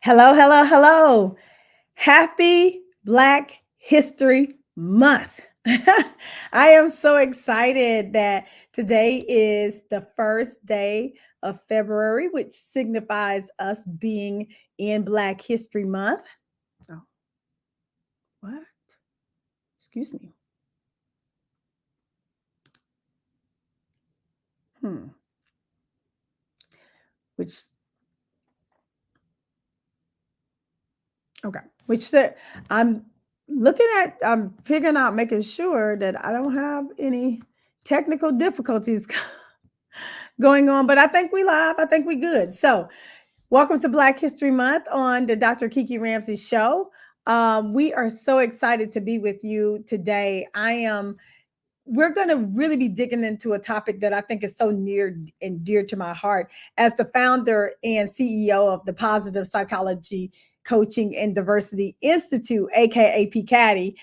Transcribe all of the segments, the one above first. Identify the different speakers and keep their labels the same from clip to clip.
Speaker 1: Hello, hello, hello. Happy Black History Month. I am so excited that today is the first day of February, which signifies us being in Black History Month. Oh, what? Excuse me. Hmm. Which, okay. Which that I'm I'm figuring out, making sure that I don't have any technical difficulties going on, but I think we live. I think we good. So, welcome to Black History Month on the Dr. Kiki Ramsey Show. We are so excited to be with you today. We're going to really be digging into a topic that I think is so near and dear to my heart. As the founder and CEO of the Positive Psychology Coaching and Diversity Institute, aka PCADI,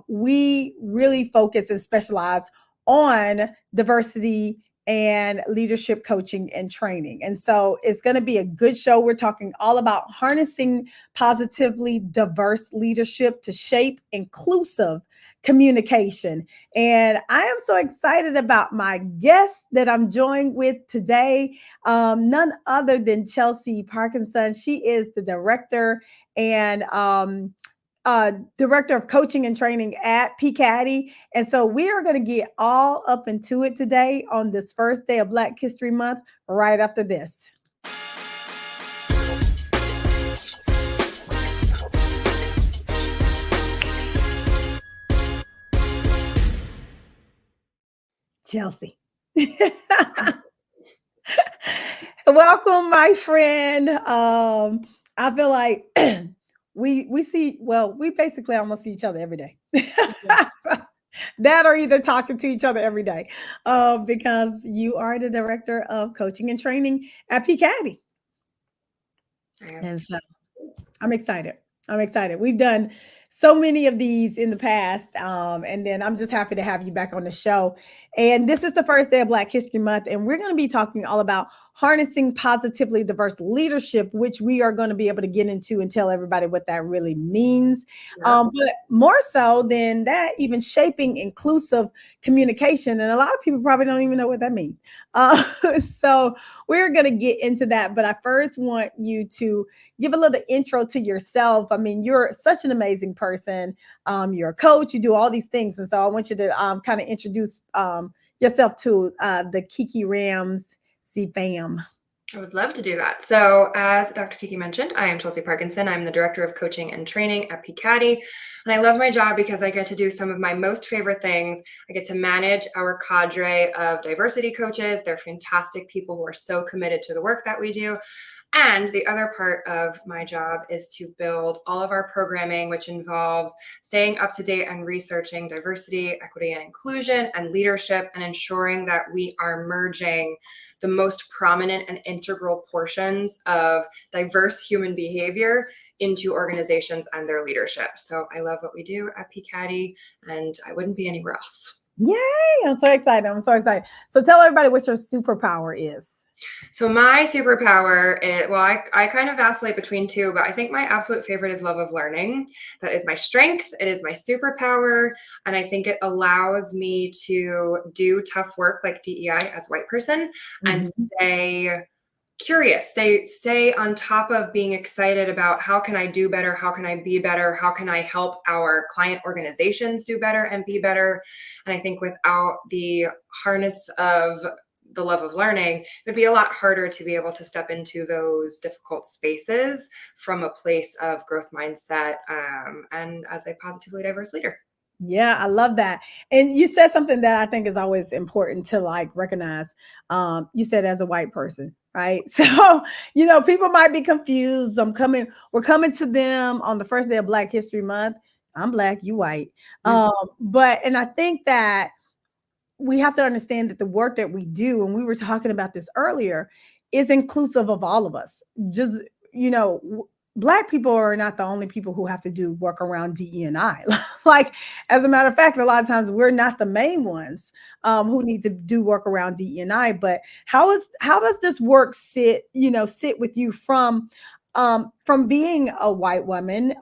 Speaker 1: we really focus and specialize on diversity and leadership coaching and training. And so it's going to be a good show. We're talking all about harnessing positively diverse leadership to shape inclusive communication. And I am so excited about my guest that I'm joined with today. None other than Chelsey Parkinson. She is the director of coaching and training at PCADI. And so we are going to get all up into it today on this first day of Black History Month, right after this. Chelsey. Welcome, my friend. I feel like we basically almost see each other every day. That or either talking to each other every day, because you are the director of coaching and training at PCADI. And so I'm excited. I'm excited. We've done so many of these in the past. And then I'm just happy to have you back on the show. And this is the first day of Black History Month. And we're going to be talking all about harnessing positively diverse leadership, which we are going to be able to get into and tell everybody what that really means. But more so than that, even shaping inclusive communication. And a lot of people probably don't even know what that means. So we're going to get into that. But I first want you to give a little intro to yourself. I mean, you're such an amazing person. You're a coach, you do all these things. And so I want you to kind of introduce yourself to the Kiki Ramsey fam.
Speaker 2: I would love to do that. So, as Dr. Kiki mentioned, I am Chelsey Parkinson. I'm the Director of Coaching and Training at PCADI. And I love my job because I get to do some of my most favorite things. I get to manage our cadre of diversity coaches. They're fantastic people who are so committed to the work that we do. And the other part of my job is to build all of our programming, which involves staying up to date and researching diversity, equity, and inclusion and leadership, and ensuring that we are merging the most prominent and integral portions of diverse human behavior into organizations and their leadership. So I love what we do at PCADI, and I wouldn't be anywhere else.
Speaker 1: Yay! I'm so excited. I'm so excited. So tell everybody what your superpower is.
Speaker 2: So my superpower, I kind of vacillate between two, but I think my absolute favorite is love of learning. That is my strength. It is my superpower. And I think it allows me to do tough work like DEI as a white person and stay curious, stay on top of being excited about how can I do better? How can I be better? How can I help our client organizations do better and be better? And I think without the harness of the love of learning, it'd be a lot harder to be able to step into those difficult spaces from a place of growth mindset and as a positively diverse leader.
Speaker 1: Yeah, I love that. And you said something that I think is always important to like recognize. You said as a white person, right? So, people might be confused. We're coming to them on the first day of Black History Month. I'm Black, you white. And I think that we have to understand that the work that we do, and we were talking about this earlier, is inclusive of all of us. Just, Black people are not the only people who have to do work around DE&I. Like, as a matter of fact, a lot of times we're not the main ones who need to do work around DE&I. But how does this work sit with you from from being a white woman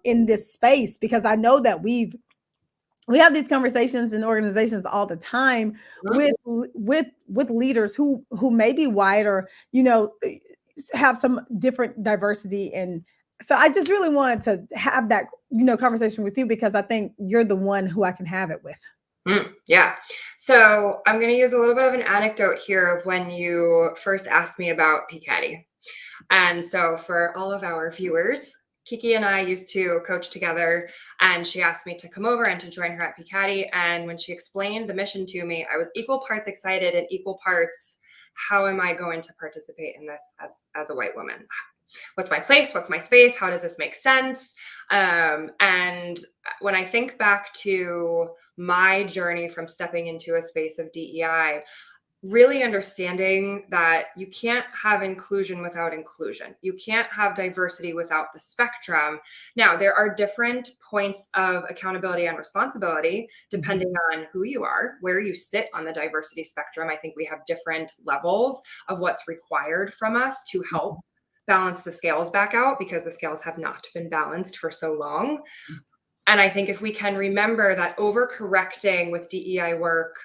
Speaker 1: in this space, because I know that we have these conversations in organizations all the time
Speaker 2: Mhm.
Speaker 1: with leaders who may be white, or have some different diversity. And so I just really wanted to have that conversation with you, because I think you're the one who I can have it with.
Speaker 2: Yeah. So I'm going to use a little bit of an anecdote here of when you first asked me about PCADI. And so for all of our viewers, Kiki and I used to coach together, and she asked me to come over and to join her at PCADI. And when she explained the mission to me, I was equal parts excited and equal parts, how am I going to participate in this as a white woman? What's my place? What's my space? How does this make sense? And when I think back to my journey from stepping into a space of DEI, really understanding that you can't have inclusion without inclusion. You can't have diversity without the spectrum. Now, there are different points of accountability and responsibility
Speaker 1: Mhm.
Speaker 2: depending on who you are, where you sit on the diversity spectrum. I think we have different levels of what's required from us to help balance the scales back out, because the scales have not been balanced for so long. And I think if we can remember that overcorrecting with DEI work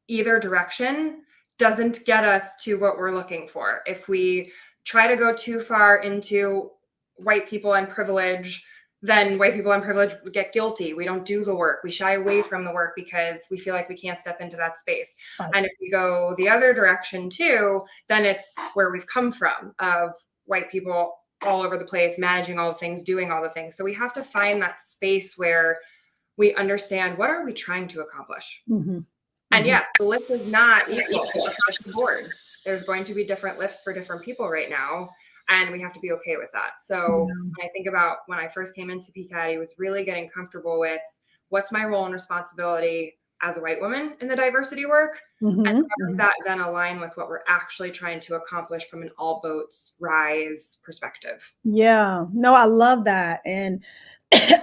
Speaker 2: either direction doesn't get us to what we're looking for. If we try to go too far into white people and privilege, then white people and privilege get guilty. We don't do the work. We shy away from the work because we feel like we can't step into that space.
Speaker 1: Right.
Speaker 2: And if we go the other direction too, then it's where we've come from, of white people all over the place, managing all the things, doing all the things. So we have to find that space where we understand, what are we trying to accomplish?
Speaker 1: Mhm.
Speaker 2: And
Speaker 1: Mhm.
Speaker 2: yes, the lift is not equal across the board. There's going to be different lifts for different people right now, and we have to be okay with that. So
Speaker 1: Yeah.
Speaker 2: when I think about when I first came into PCADI, was really getting comfortable with what's my role and responsibility as a white woman in the diversity work, and
Speaker 1: Mhm.
Speaker 2: how does
Speaker 1: Mhm.
Speaker 2: that then align with what we're actually trying to accomplish from an all boats rise perspective.
Speaker 1: Yeah. No, I love that. And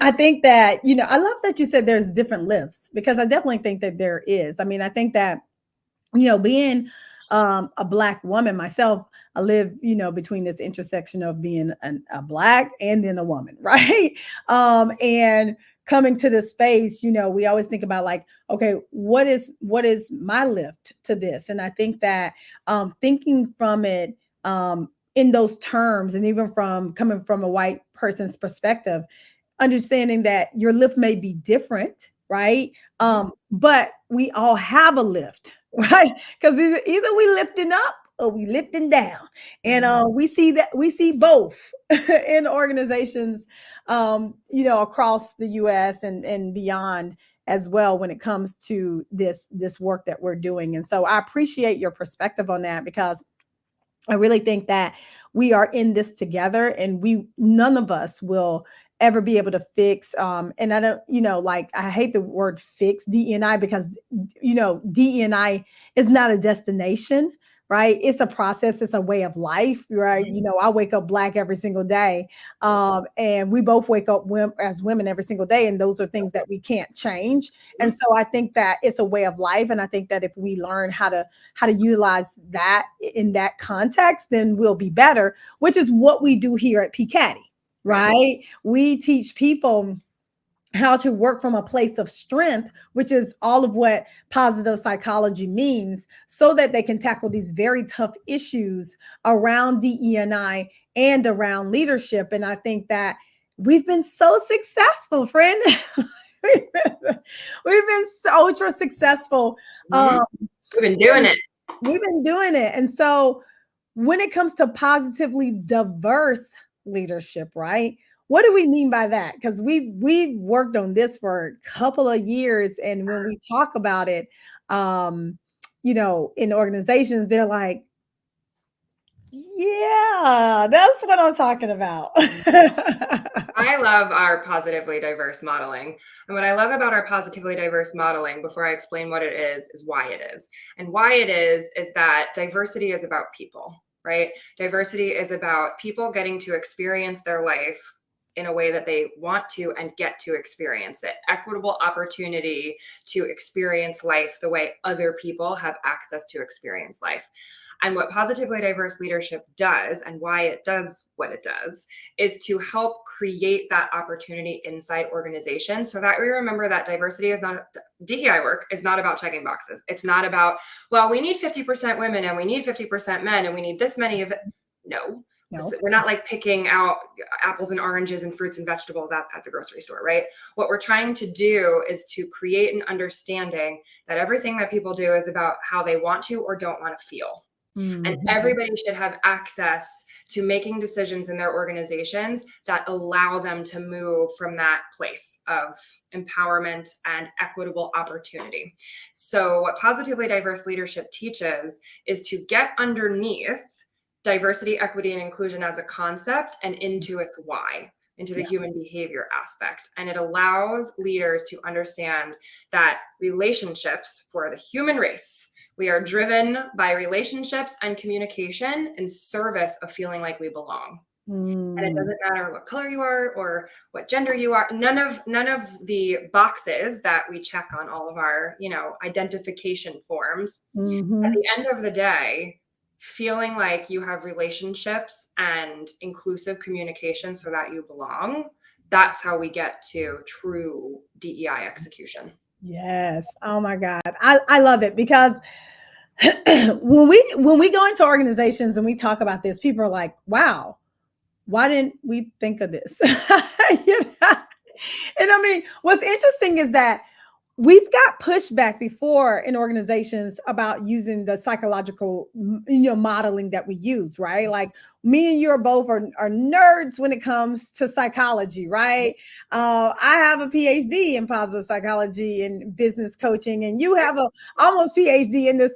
Speaker 1: I think that, I love that you said there's different lifts, because I definitely think that there is. I mean, I think that, being a black woman myself, I live, between this intersection of being a black and then a woman, right? And coming to this space, we always think about, like, okay, what is my lift to this? And I think that thinking from it in those terms, and even from coming from a white person's perspective, understanding that your lift may be different, right?
Speaker 2: Mhm.
Speaker 1: But we all have a lift, right? Because either we lifting up or we lifting down. And
Speaker 2: Mhm.
Speaker 1: we see both in organizations, across the US and beyond as well, when it comes to this work that we're doing. And so I appreciate your perspective on that, because I really think that we are in this together, and none of us will ever be able to fix. And I don't, like, I hate the word fix DEI, because, DEI is not a destination, right? It's a process, it's a way of life, right?
Speaker 2: Mhm.
Speaker 1: I wake up black every single day. And we both wake up as women every single day. And those are things that we can't change. And
Speaker 2: Mhm.
Speaker 1: so I think that it's a way of life. And I think that if we learn how to utilize that in that context, then we'll be better, which is what we do here at PCADI,
Speaker 2: Right.
Speaker 1: right? We teach people how to work from a place of strength, which is all of what positive psychology means, so that they can tackle these very tough issues around DE&I and around leadership. And I think that we've been so successful, friend. We've been so ultra successful.
Speaker 2: Mhm. We've been doing
Speaker 1: And
Speaker 2: it.
Speaker 1: we've been doing it. And so when it comes to positively diverse leadership, right? What do we mean by that? Because we've worked on this for a couple of years, and when we talk about it, in organizations, they're like, "Yeah, that's what I'm talking about."
Speaker 2: I love our positively diverse modeling. And what I love about our positively diverse modeling, before I explain what it is why it is. And why it is that diversity is about people, right? Diversity is about people getting to experience their life in a way that they want to and get to experience it. Equitable opportunity to experience life the way other people have access to experience life. And what positively diverse leadership does and why it does what it does is to help create that opportunity inside organizations so that we remember that diversity is not, DEI work is not about checking boxes. It's not about, well, we need 50% women and we need 50% men and we need this many of it. No. We're not like picking out apples and oranges and fruits and vegetables at the grocery store, right? What we're trying to do is to create an understanding that everything that people do is about how they want to or don't want to feel. And everybody should have access to making decisions in their organizations that allow them to move from that place of empowerment and equitable opportunity. So what positively diverse leadership teaches is to get underneath diversity, equity, and inclusion as a concept and into its why, into the human behavior aspect. And it allows leaders to understand that relationships for the human race, we are driven by relationships and communication in service of feeling like we belong. And it doesn't matter what color you are or what gender you are. None of the boxes that we check on all of our, identification forms. At the end of the day, feeling like you have relationships and inclusive communication so that you belong, that's how we get to true DEI execution.
Speaker 1: Yes. Oh my God. I love it because when we go into organizations and we talk about this, people are like, wow, why didn't we think of this? And I mean, what's interesting is that we've got pushback before in organizations about using the psychological, modeling that we use, right? Like me and you are both are nerds when it comes to psychology, right? I have a PhD in positive psychology and business coaching, and you have a almost PhD in this,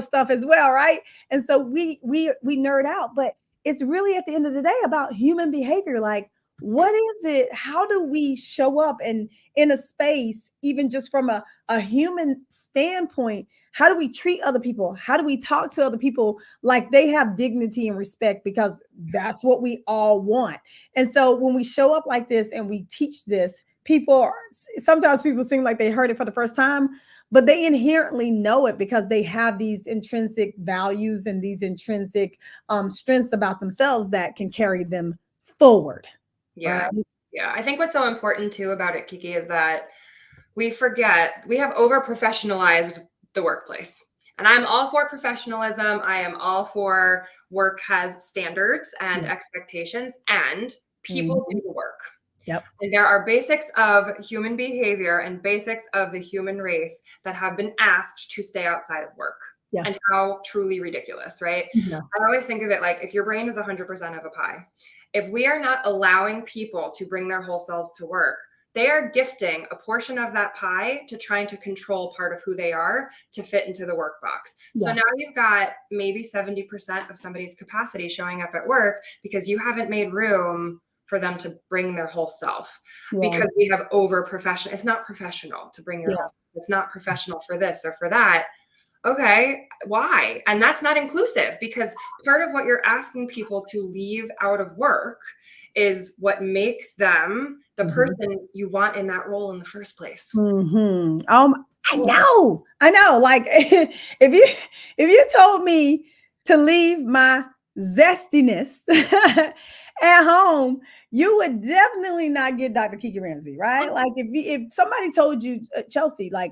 Speaker 1: stuff as well, right? And so we nerd out, but it's really at the end of the day about human behavior. Like, what is it? How do we show up and in a space, even just from a human standpoint? How do we treat other people? How do we talk to other people like they have dignity and respect? Because that's what we all want. And so when we show up like this and we teach this, sometimes people seem like they heard it for the first time, but they inherently know it because they have these intrinsic values and these intrinsic strengths about themselves that can carry them forward.
Speaker 2: Yeah.
Speaker 1: Right?
Speaker 2: Yeah. I think what's so important too about it, Kiki, is that we forget we have over professionalized the workplace. And I'm all for professionalism. I am all for work has standards and expectations, and people do the work.
Speaker 1: Yep.
Speaker 2: And there are basics of human behavior and basics of the human race that have been asked to stay outside of work.
Speaker 1: Yeah.
Speaker 2: And how truly ridiculous, right?
Speaker 1: Yeah.
Speaker 2: I always think of it like if your brain is 100% of a pie, if we are not allowing people to bring their whole selves to work, they are gifting a portion of that pie to trying to control part of who they are to fit into the work box.
Speaker 1: Yeah.
Speaker 2: So now you've got maybe 70% of somebody's capacity showing up at work because you haven't made room for them to bring their whole self. Because we have over professional. It's not professional to bring your whole self. It's not professional for this or for that. Okay, why? And that's not inclusive, because part of what you're asking people to leave out of work is what makes them the person you want in that role in the first place.
Speaker 1: I know. Like if you told me to leave my zestiness at home, you would definitely not get Dr. Kiki Ramsey, right? Like if somebody told you, Chelsey, like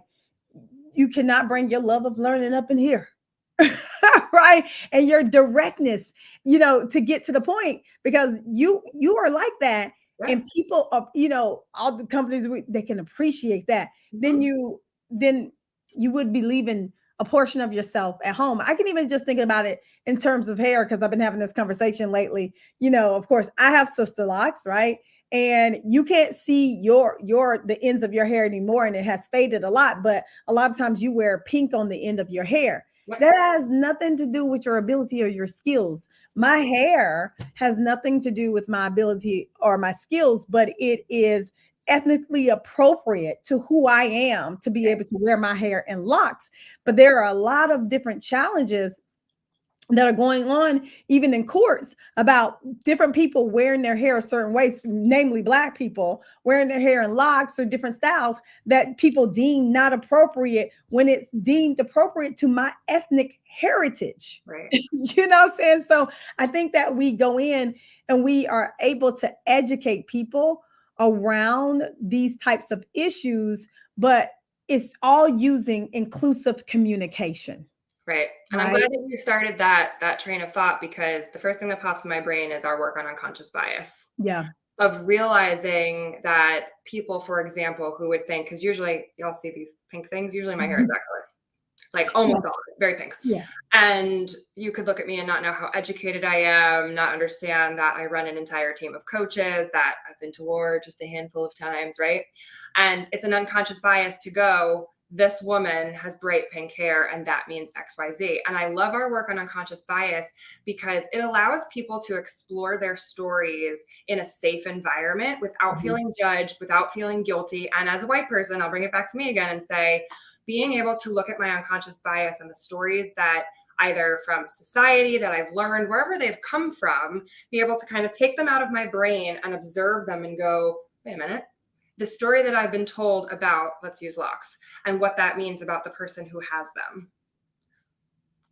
Speaker 1: you cannot bring your love of learning up in here. Right. And your directness, to get to the point, because you are like that.
Speaker 2: Yeah.
Speaker 1: And people are, all the companies, they can appreciate that. Then you would be leaving a portion of yourself at home. I can even just think about it in terms of hair, because I've been having this conversation lately. Of course, I have sister locks, right? And you can't see the ends of your hair anymore, and it has faded a lot. But a lot of times you wear pink on the end of your hair. That has nothing to do with your ability or your skills. My hair has nothing to do with my ability or my skills, but it is ethnically appropriate to who I am to be able to wear my hair in locks. But there are a lot of different challenges that are going on even in courts about different people wearing their hair a certain ways, namely Black people wearing their hair in locks or different styles that people deem not appropriate when it's deemed appropriate to my ethnic heritage.
Speaker 2: Right.
Speaker 1: You know what I'm saying? So I think that we go in and we are able to educate people around these types of issues, but it's all using inclusive communication.
Speaker 2: Right. And I'm
Speaker 1: Right.
Speaker 2: glad that you started that train of thought, because the first thing that pops in my brain is our work on unconscious bias,
Speaker 1: Yeah.
Speaker 2: of realizing that people, for example, who would think, because usually y'all see these pink things, usually my hair is
Speaker 1: Mhm.
Speaker 2: that color, like
Speaker 1: Yeah.
Speaker 2: almost all of it, very pink.
Speaker 1: Yeah.
Speaker 2: And you could look at me and not know how educated I am, not understand that I run an entire team of coaches, that I've been to war just a handful of times, right? And it's an unconscious bias to go, this woman has bright pink hair and that means XYZ. And I love our work on unconscious bias because it allows people to explore their stories in a safe environment without
Speaker 1: Mhm.
Speaker 2: feeling judged, without feeling guilty. And as a white person, I'll bring it back to me again and say, being able to look at my unconscious bias and the stories that either from society that I've learned, wherever they've come from, be able to kind of take them out of my brain and observe them and go, wait a minute, the story that I've been told about, let's use locks, and what that means about the person who has them.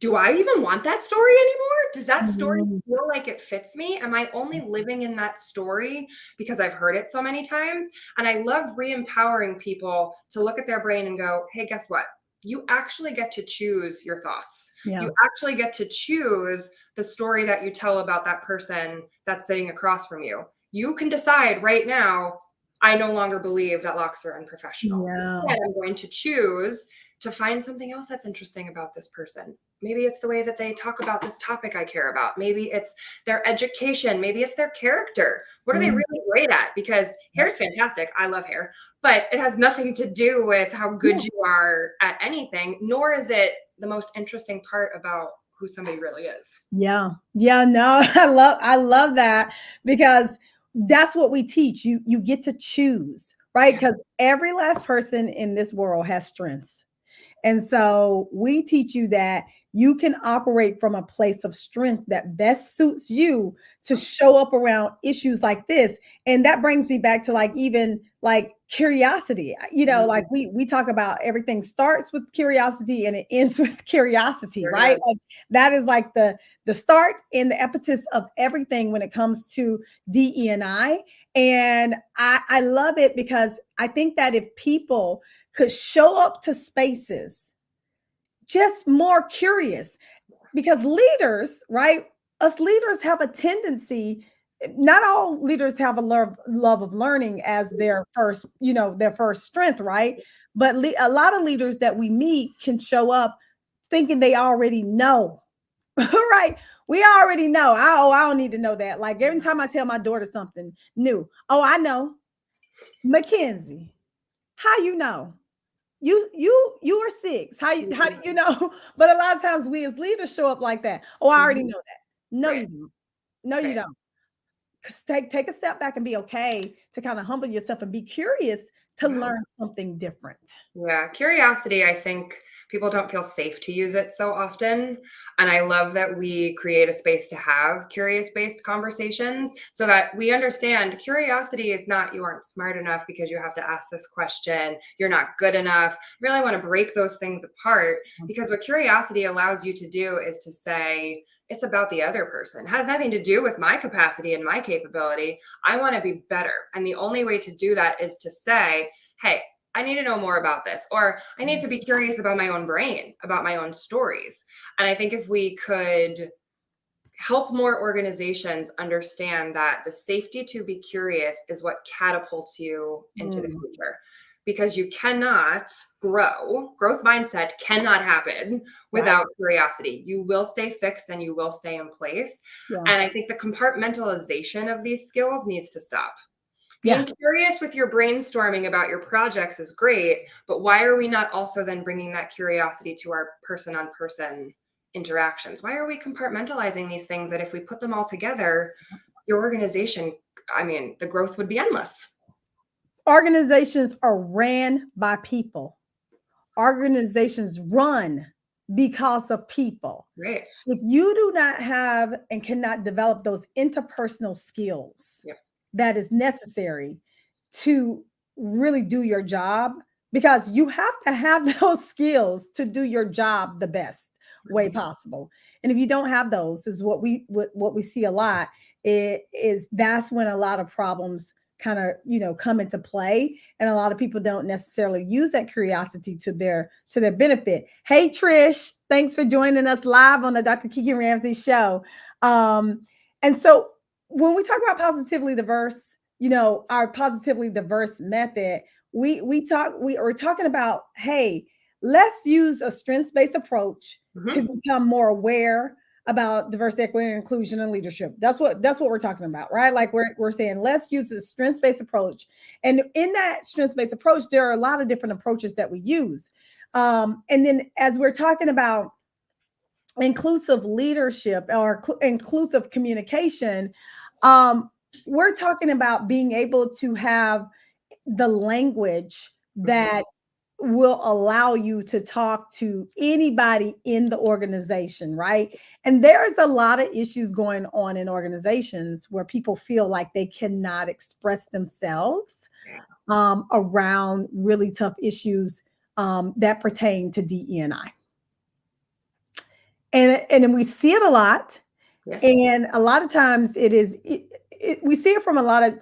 Speaker 2: Do I even want that story anymore? Does that story
Speaker 1: Mhm.
Speaker 2: feel like it fits me? Am I only living in that story because I've heard it so many times? And I love re-empowering people to look at their brain and go, hey, guess what? You actually get to choose your thoughts.
Speaker 1: Yeah.
Speaker 2: You actually get to choose the story that you tell about that person that's sitting across from you. You can decide right now, I no longer believe that locks are unprofessional.
Speaker 1: Yeah.
Speaker 2: Instead, I'm going to choose to find something else that's interesting about this person. Maybe it's the way that they talk about this topic I care about. Maybe it's their education. Maybe it's their character. What are they
Speaker 1: Mhm.
Speaker 2: really great at? Because hair is fantastic. I love hair, but it has nothing to do with how
Speaker 1: Yeah.
Speaker 2: good you are at anything, nor is it the most interesting part about who somebody really is.
Speaker 1: Yeah. Yeah. No, I love that because that's what we teach. You get to choose, right?
Speaker 2: Yeah.
Speaker 1: Because every last person in this world has strengths. And so we teach you that you can operate from a place of strength that best suits you to show up around issues like this. And that brings me back to like even like curiosity. Like
Speaker 2: Mhm.
Speaker 1: we talk about everything starts with curiosity and it ends with curiosity,
Speaker 2: There it
Speaker 1: right?
Speaker 2: is.
Speaker 1: Like that is like the start and the impetus of everything when it comes to DE&I. And I love it because I think that if people could show up to spaces just more curious, because leaders, right? Us leaders have a tendency, not all leaders have a love of learning as their first, their first strength, right? But a lot of leaders that we meet can show up thinking they already know. Right? We already know. I don't need to know that. Like every time I tell my daughter something new, oh, I know. Mackenzie, how you know? You are six. How do
Speaker 2: Mhm.
Speaker 1: you know? But a lot of times we as leaders show up like that. Oh, I already
Speaker 2: Mhm.
Speaker 1: know that. No,
Speaker 2: Right.
Speaker 1: you don't. No, you
Speaker 2: Right.
Speaker 1: don't. 'Cause take a step back and be okay to kind of humble yourself and be curious to
Speaker 2: Yeah.
Speaker 1: learn something different.
Speaker 2: Yeah, curiosity, I think people don't feel safe to use it so often. And I love that we create a space to have curious based conversations so that we understand curiosity is not you aren't smart enough because you have to ask this question, you're not good enough. I really want to break those things apart, because what curiosity allows you to do is to say, it's about the other person. It has nothing to do with my capacity and my capability. I want to be better. And the only way to do that is to say, hey, I need to know more about this, or I need to be curious about my own brain, about my own stories. And I think if we could help more organizations understand that the safety to be curious is what catapults you into the
Speaker 1: Mm,
Speaker 2: future, because you cannot growth mindset cannot happen
Speaker 1: right.
Speaker 2: without curiosity. You will stay fixed and you will stay in place.
Speaker 1: Yeah.
Speaker 2: And I think the compartmentalization of these skills needs to stop. Being
Speaker 1: Yeah.
Speaker 2: curious with your brainstorming about your projects is great, but why are we not also then bringing that curiosity to our person on person interactions? Why are we compartmentalizing these things that if we put them all together, your organization, I mean, the growth would be endless.
Speaker 1: Organizations are ran by people. Organizations run because of people.
Speaker 2: Right.
Speaker 1: If you do not have and cannot develop those interpersonal skills
Speaker 2: Yep.
Speaker 1: that is necessary to really do your job, because you have to have those skills to do your job the best way
Speaker 2: Mhm.
Speaker 1: possible. And if you don't have those, is what we see a lot. It is that's when a lot of problems kind of come into play, and a lot of people don't necessarily use that curiosity to their benefit. Hey Trish, thanks for joining us live on the Dr. Kiki Ramsey show. And so when we talk about positively diverse, our positively diverse method, we are talking about, hey, let's use a strengths-based approach to
Speaker 2: Mhm.
Speaker 1: become more aware about diversity, equity, and inclusion and leadership. That's what we're talking about, right? Like we're saying, let's use a strengths-based approach. And in that strengths-based approach, there are a lot of different approaches that we use. And then as we're talking about inclusive leadership or inclusive communication, um, we're talking about being able to have the language
Speaker 2: Mhm.
Speaker 1: that will allow you to talk to anybody in the organization, right? And there's a lot of issues going on in organizations where people feel like they cannot express themselves
Speaker 2: Yeah.
Speaker 1: around really tough issues that pertain to DEI. And then we see it a lot,
Speaker 2: Yes.
Speaker 1: and a lot of times we see it from a lot of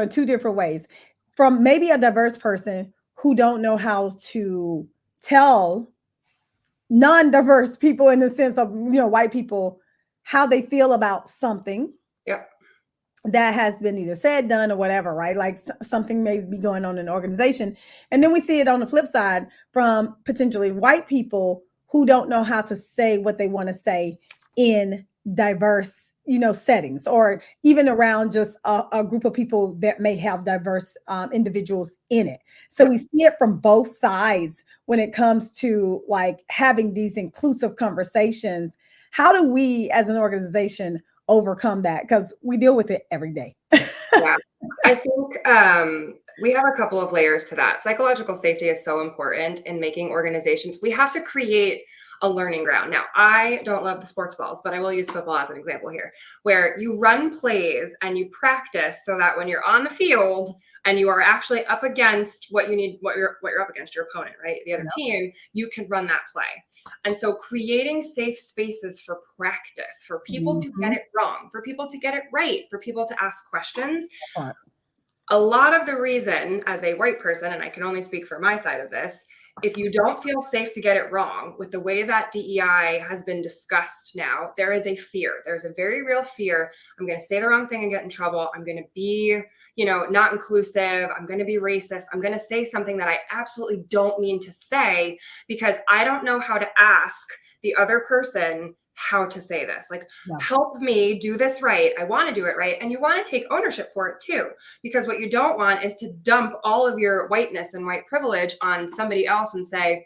Speaker 1: two different ways. From maybe a diverse person who don't know how to tell non-diverse people, in the sense of white people, how they feel about something
Speaker 2: Yep.
Speaker 1: that has been either said, done, or whatever, right? Like something may be going on in an organization. And then we see it on the flip side from potentially white people who don't know how to say what they want to say in diverse, settings, or even around just a group of people that may have diverse individuals in it. So
Speaker 2: Yep.
Speaker 1: we see it from both sides when it comes to like having these inclusive conversations. How do we as an organization overcome that, because we deal with it every day?
Speaker 2: Yeah. I think we have a couple of layers to that. Psychological safety is so important in making organizations. We have to create a learning ground. Now, I don't love the sports balls, but I will use football as an example here, where you run plays and you practice so that when you're on the field and you are actually up against what you need, what you're up against, your opponent, right? The other
Speaker 1: Yep.
Speaker 2: team, you can run that play. And so creating safe spaces for practice, for people to get
Speaker 1: Mhm.
Speaker 2: it wrong, for people to get it right, for people to ask questions.
Speaker 1: Part.
Speaker 2: A lot of the reason, as a white person, and I can only speak for my side of this, if you don't feel safe to get it wrong with the way that DEI has been discussed now, there is a fear. There's a very real fear. I'm going to say the wrong thing and get in trouble. I'm going to be, not inclusive. I'm going to be racist. I'm going to say something that I absolutely don't mean to say because I don't know how to ask the other person how to say this. Like,
Speaker 1: Yeah.
Speaker 2: help me do this right. I want to do it right. And you want to take ownership for it too. Because what you don't want is to dump all of your whiteness and white privilege on somebody else and say,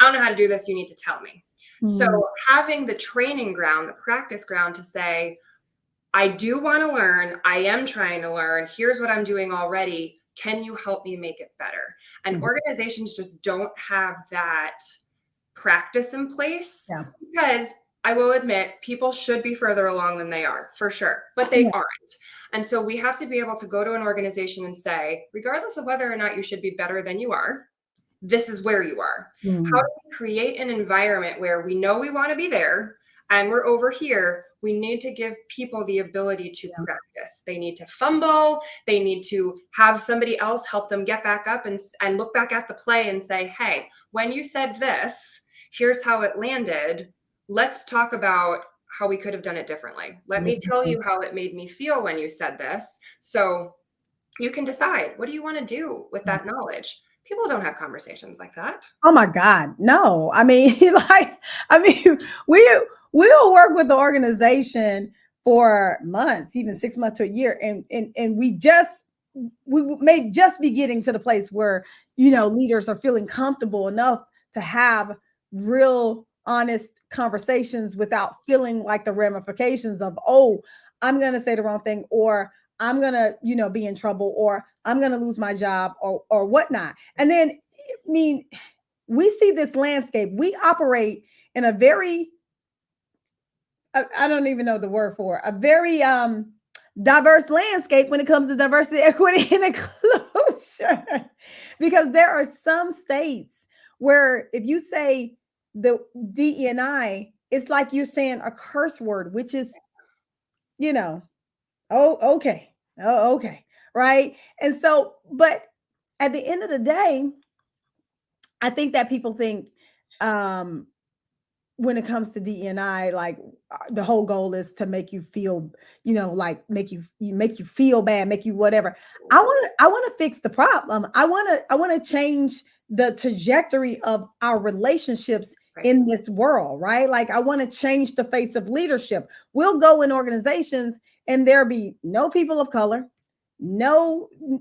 Speaker 2: I don't know how to do this. You need to tell me. So
Speaker 1: Mm.
Speaker 2: having the training ground, the practice ground to say, I do want to learn. I am trying to learn. Here's what I'm doing already. Can you help me make it better? And
Speaker 1: Mhm.
Speaker 2: organizations just don't have that practice in place
Speaker 1: Yeah.
Speaker 2: because I will admit people should be further along than they are for sure, but they
Speaker 1: Yeah.
Speaker 2: aren't. And so we have to be able to go to an organization and say, regardless of whether or not you should be better than you are, this is where you are. How
Speaker 1: Mm.
Speaker 2: do we create an environment where we know we want to be there and we're over here? We need to give people the ability to
Speaker 1: Yeah.
Speaker 2: practice. They need to fumble. They need to have somebody else help them get back up and look back at the play and say, hey, when you said this, here's how it landed. Let's talk about how we could have done it differently. Let me tell
Speaker 1: Mhm.
Speaker 2: you how it made me feel when you said this. So you can decide, what do you want to do with
Speaker 1: Yeah.
Speaker 2: that knowledge? People don't have conversations like that.
Speaker 1: Oh my God, no. I mean, I mean, we we'll work with the organization for months, even 6 months to a year, and we may just be getting to the place where leaders are feeling comfortable enough to have real, honest conversations without feeling like the ramifications of, oh, I'm going to say the wrong thing, or I'm going to be in trouble, or I'm going to lose my job, or whatnot. And then, I mean, we see this landscape. We operate in a very, I don't even know the word for it, a very diverse landscape when it comes to diversity, equity, and inclusion. Because there are some states where if you say the DEI, it's like you're saying a curse word, which is, you know, oh, okay. Oh, okay. Right. And so, but at the end of the day, I think that people think um when it comes to DNI, like the whole goal is to make you feel, like make you feel bad, make you whatever. I want to fix the problem. I want to change the trajectory of our relationships
Speaker 2: Right.
Speaker 1: in this world, right? Like I want to change the face of leadership. We'll go in organizations and there be no people of color, no
Speaker 2: You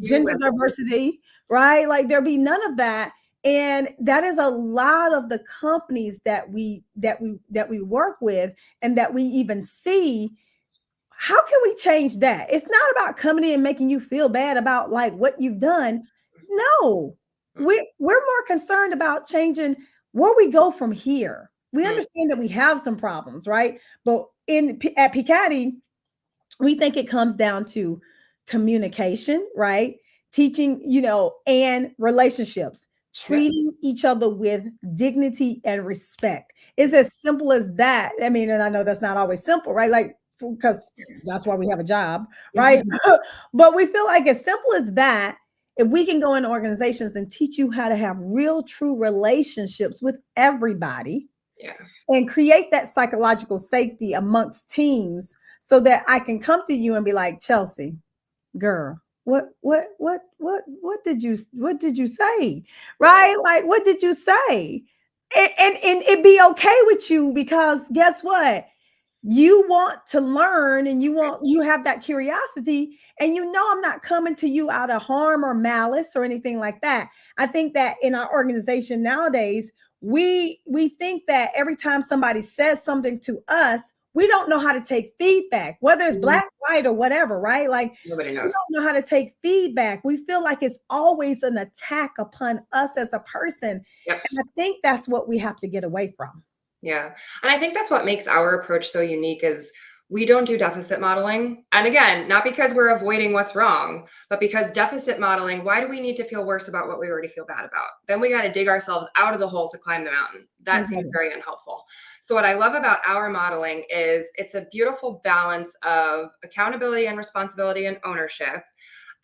Speaker 1: gender
Speaker 2: women.
Speaker 1: diversity, right? Like there be none of that, and that is a lot of the companies that we work with and that we even see. How can we change that? It's not about coming in and making you feel bad about like what you've done. No, we're more concerned about changing where we go from here. We
Speaker 2: Mm-hmm.
Speaker 1: understand that we have some problems, right? But at PCADI, we think it comes down to communication, right? Teaching, and relationships,
Speaker 2: Yep.
Speaker 1: treating each other with dignity and respect. It's as simple as that. I mean, and I know that's not always simple, right? Like, because that's why we have a job, right?
Speaker 2: Mhm.
Speaker 1: But we feel like as simple as that, if we can go in organizations and teach you how to have real, true relationships with everybody,
Speaker 2: Yeah.
Speaker 1: and create that psychological safety amongst teams so that I can come to you and be like, Chelsey, girl, what did you say? Right? Like, what did you say? And it be okay with you because guess what? You want to learn and you have that curiosity, and I'm not coming to you out of harm or malice or anything like that. I think that in our organization nowadays, we think that every time somebody says something to us, we don't know how to take feedback, whether it's
Speaker 2: Mm,
Speaker 1: black, white, or whatever, right? Like
Speaker 2: nobody
Speaker 1: we
Speaker 2: knows.
Speaker 1: don't know how to take feedback. We feel like it's always an attack upon us as a person.
Speaker 2: Yep.
Speaker 1: And I think that's what we have to get away from.
Speaker 2: Yeah. And I think that's what makes our approach so unique is we don't do deficit modeling. And again, not because we're avoiding what's wrong, but because deficit modeling, why do we need to feel worse about what we already feel bad about? Then we got to dig ourselves out of the hole to climb the mountain. That seems
Speaker 1: Exactly.
Speaker 2: very unhelpful. So what I love about our modeling is it's a beautiful balance of accountability and responsibility and ownership.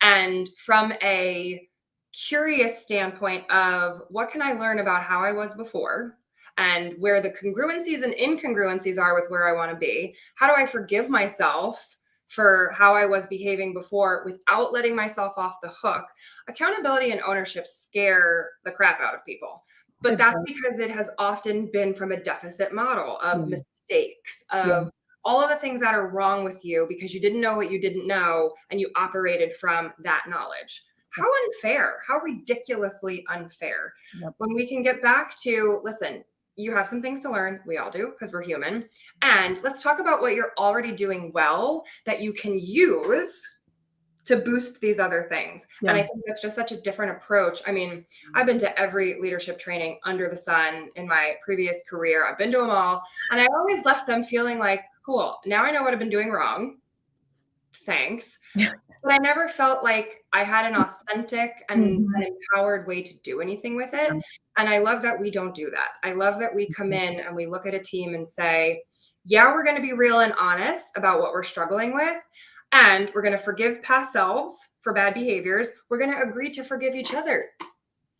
Speaker 2: And from a curious standpoint of what can I learn about how I was before and where the congruencies and incongruencies are with where I want to be. How do I forgive myself for how I was behaving before without letting myself off the hook? Accountability and ownership scare the crap out of people. But
Speaker 1: It
Speaker 2: that's
Speaker 1: does.
Speaker 2: because it has often been from a deficit model of
Speaker 1: Yeah.
Speaker 2: mistakes,
Speaker 1: Yeah.
Speaker 2: of all of the things that are wrong with you because you didn't know what you didn't know and you operated from that knowledge. How unfair, how ridiculously unfair.
Speaker 1: Yep.
Speaker 2: When we can get back to, listen, you have some things to learn. We all do because we're human. And let's talk about what you're already doing well that you can use to boost these other things. And
Speaker 1: Yeah.
Speaker 2: I think that's just such a different approach. I mean, I've been to every leadership training under the sun in my previous career. I've been to them all. And I always left them feeling like, cool, now I know what I've been doing wrong. Thanks.
Speaker 1: Yeah.
Speaker 2: But I never felt like I had an authentic and
Speaker 1: Mhm.
Speaker 2: an empowered way to do anything with it. And I love that we don't do that. I love that we come in and we look at a team and say, yeah, we're going to be real and honest about what we're struggling with. And we're going to forgive past selves for bad behaviors. We're going to agree to forgive each other for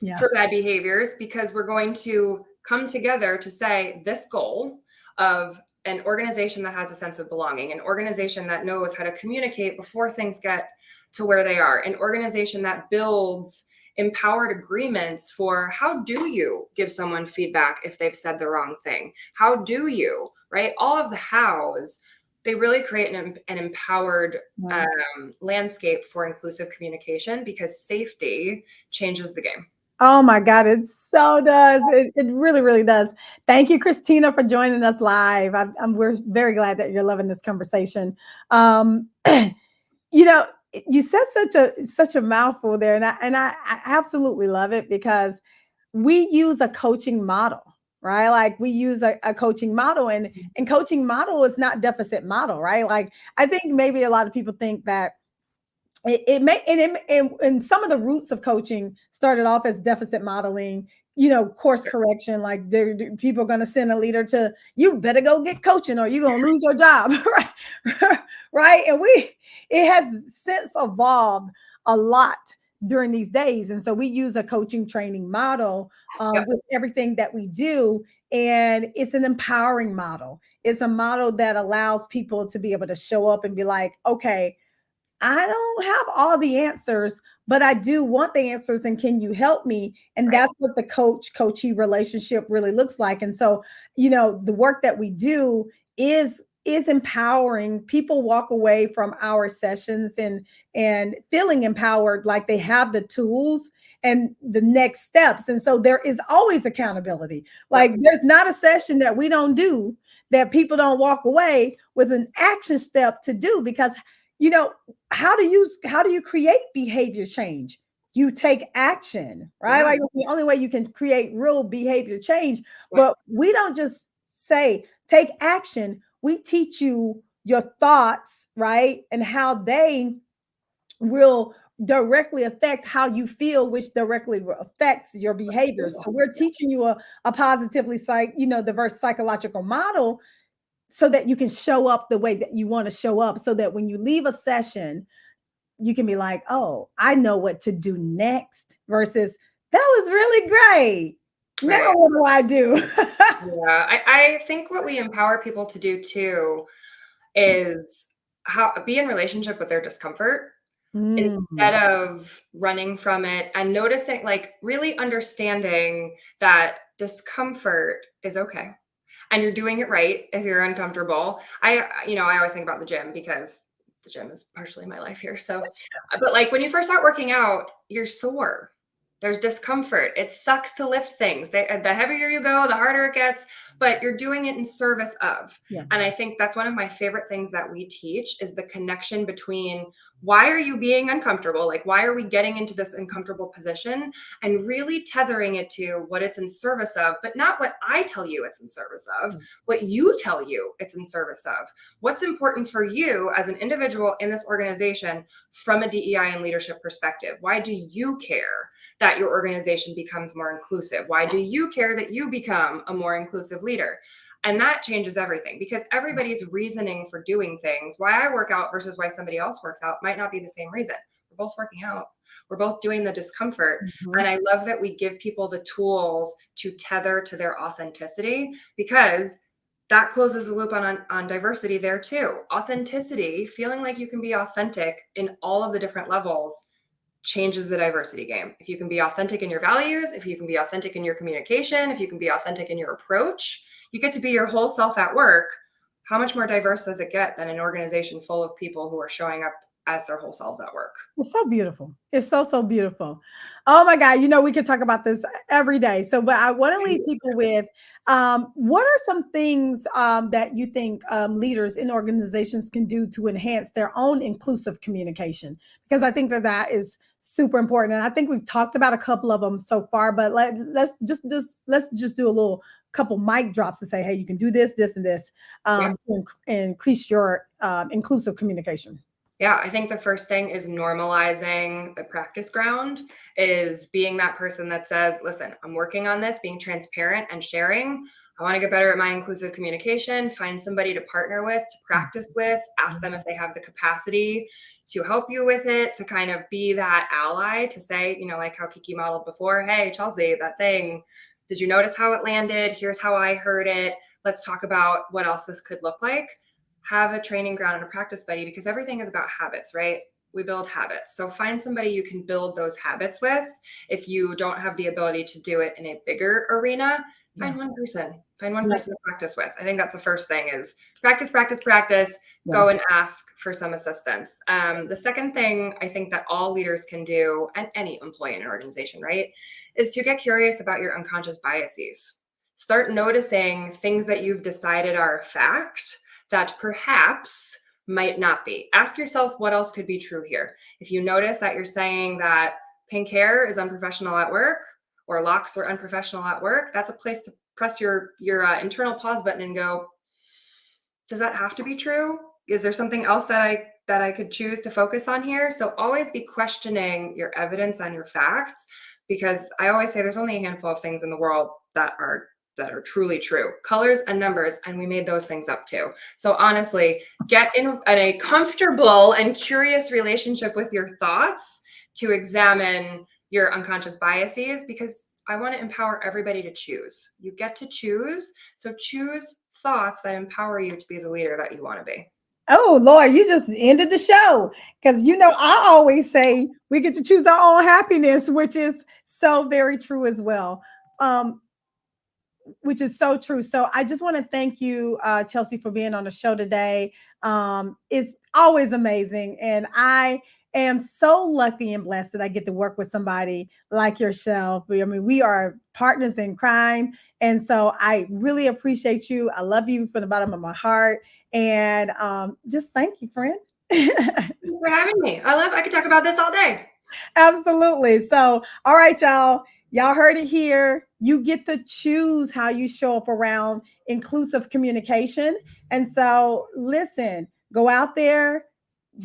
Speaker 1: Yes.
Speaker 2: bad behaviors because we're going to come together to say this goal of an organization that has a sense of belonging, an organization that knows how to communicate before things get to where they are, an organization that builds empowered agreements for how do you give someone feedback if they've said the wrong thing? How do you, right? All of the hows, they really create an empowered
Speaker 1: Yeah.
Speaker 2: landscape for inclusive communication because safety changes the game.
Speaker 1: Oh my God, it so does. It really, really does. Thank you, Christina, for joining us live. We're very glad that you're loving this conversation. Um, you know, you said such a mouthful there, and I absolutely love it because we use a coaching model, right? Like we use a coaching model, and coaching model is not deficit model, right? Like I think maybe a lot of people think that it may and some of the roots of coaching started off as deficit modeling, course correction. Like people are going to send a leader to, you better go get coaching or you're going to lose your job, right? Right. And it has since evolved a lot during these days, and so we use a coaching training model
Speaker 2: Yep.
Speaker 1: with everything that we do, and it's an empowering model. It's a model that allows people to be able to show up and be like, okay, I don't have all the answers, but I do want the answers. And can you help me? And
Speaker 2: Right.
Speaker 1: that's what the coachee relationship really looks like. And so, the work that we do is empowering. People walk away from our sessions and feeling empowered, like they have the tools and the next steps. And so there is always accountability. Like
Speaker 2: Yep.
Speaker 1: there's not a session that we don't do that people don't walk away with an action step to do, because you know how do you create behavior change? You take action, right?
Speaker 2: Yeah.
Speaker 1: Like it's the only way you can create real behavior change.
Speaker 2: Right.
Speaker 1: But we don't just say take action. We teach you your thoughts, right? And how they will directly affect how you feel, which directly affects your behavior. So we're teaching you a positively diverse psychological model so that you can show up the way that you want to show up, so that when you leave a session, you can be like, oh, I know what to do next, versus that was really great. Now
Speaker 2: Right.
Speaker 1: what do I do?
Speaker 2: Yeah. I think what we empower people to do too is how be in relationship with their discomfort instead
Speaker 1: Mm,
Speaker 2: of running from it, and noticing, like really understanding that discomfort is okay. And you're doing it right if you're uncomfortable. I always think about the gym because the gym is partially my life here. So, but like when you first start working out, you're sore. There's discomfort. It sucks to lift things. The heavier you go, the harder it gets, but you're doing it in service of.
Speaker 1: yeah.
Speaker 2: And I think that's one of my favorite things that we teach is the connection between why are you being uncomfortable? Like, why are we getting into this uncomfortable position? And really tethering it to what it's in service of, but not what I tell you it's in service of, what you tell you it's in service of. What's important for you as an individual in this organization from a DEI and leadership perspective? Why do you care that your organization becomes more inclusive? Why do you care that you become a more inclusive leader? And that changes everything, because everybody's reasoning for doing things, why I work out versus why somebody else works out, might not be the same reason. We're both working out. We're both doing the discomfort. And
Speaker 1: Mhm.
Speaker 2: I love that we give people the tools to tether to their authenticity, because that closes the loop on diversity there too. Authenticity, feeling like you can be authentic in all of the different levels, changes the diversity game. If you can be authentic in your values, if you can be authentic in your communication, if you can be authentic in your approach, you get to be your whole self at work. How much more diverse does it get than an organization full of people who are showing up as their whole selves at work?
Speaker 1: It's so beautiful. It's so, so beautiful. Oh my God. We could talk about this every day. So, but I want to leave people with what are some things that you think leaders in organizations can do to enhance their own inclusive communication? Because I think that that is super important. And I think we've talked about a couple of them so far, but let's just do a little couple mic drops and say, hey, you can do this, this, and this
Speaker 2: Yeah.
Speaker 1: to increase your inclusive communication.
Speaker 2: Yeah, I think the first thing is normalizing the practice ground, is being that person that says, listen, I'm working on this, being transparent and sharing. I want to get better at my inclusive communication, find somebody to partner with, to practice with, ask them if they have the capacity to help you with it, to kind of be that ally, to say, like how Kiki modeled before, hey, Chelsey, that thing, did you notice how it landed? Here's how I heard it. Let's talk about what else this could look like. Have a training ground and a practice buddy, because everything is about habits, right? We build habits. So find somebody you can build those habits with. If you don't have the ability to do it in a bigger arena,
Speaker 1: Yeah.
Speaker 2: find one
Speaker 1: Yeah.
Speaker 2: person to practice with. I think that's the first thing, is practice, practice, practice,
Speaker 1: Yeah.
Speaker 2: go and ask for some assistance. The second thing I think that all leaders can do, and any employee in an organization, right, is to get curious about your unconscious biases. Start noticing things that you've decided are a fact that perhaps might not be. Ask yourself what else could be true here. If you notice that you're saying that pink hair is unprofessional at work, or locks are unprofessional at work, that's a place to press your internal pause button and go, does that have to be true? Is there something else that I could choose to focus on here? So always be questioning your evidence and your facts, because I always say there's only a handful of things in the world that are truly true. Colors and numbers, and we made those things up too. So honestly, get in a comfortable and curious relationship with your thoughts to examine your unconscious biases, because I want to empower everybody to choose. You get to choose. So choose thoughts that empower you to be the leader that you want to be.
Speaker 1: Oh Lord, you just ended the show. Because I always say we get to choose our own happiness, which is so very true as well. Um, which is so true. So I just want to thank you, Chelsey, for being on the show today. It's always amazing. And I am so lucky and blessed that I get to work with somebody like yourself. I mean, we are partners in crime. And so I really appreciate you. I love you from the bottom of my heart. And just thank you, friend.
Speaker 2: Thank you for having me. I could talk about this all day.
Speaker 1: Absolutely. So, all right, y'all. Y'all heard it here. You get to choose how you show up around inclusive communication. And so, listen, go out there,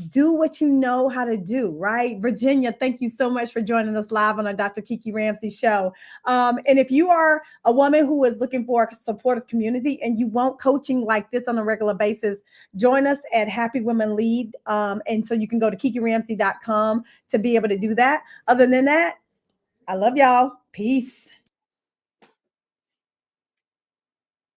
Speaker 1: do what you know how to do, right? Virginia, thank you so much for joining us live on our Dr. Kiki Ramsey show. And if you are a woman who is looking for a supportive community and you want coaching like this on a regular basis, join us at Happy Women Lead. And so you can go to kikiramsey.com to be able to do that. Other than that, I love y'all. Peace.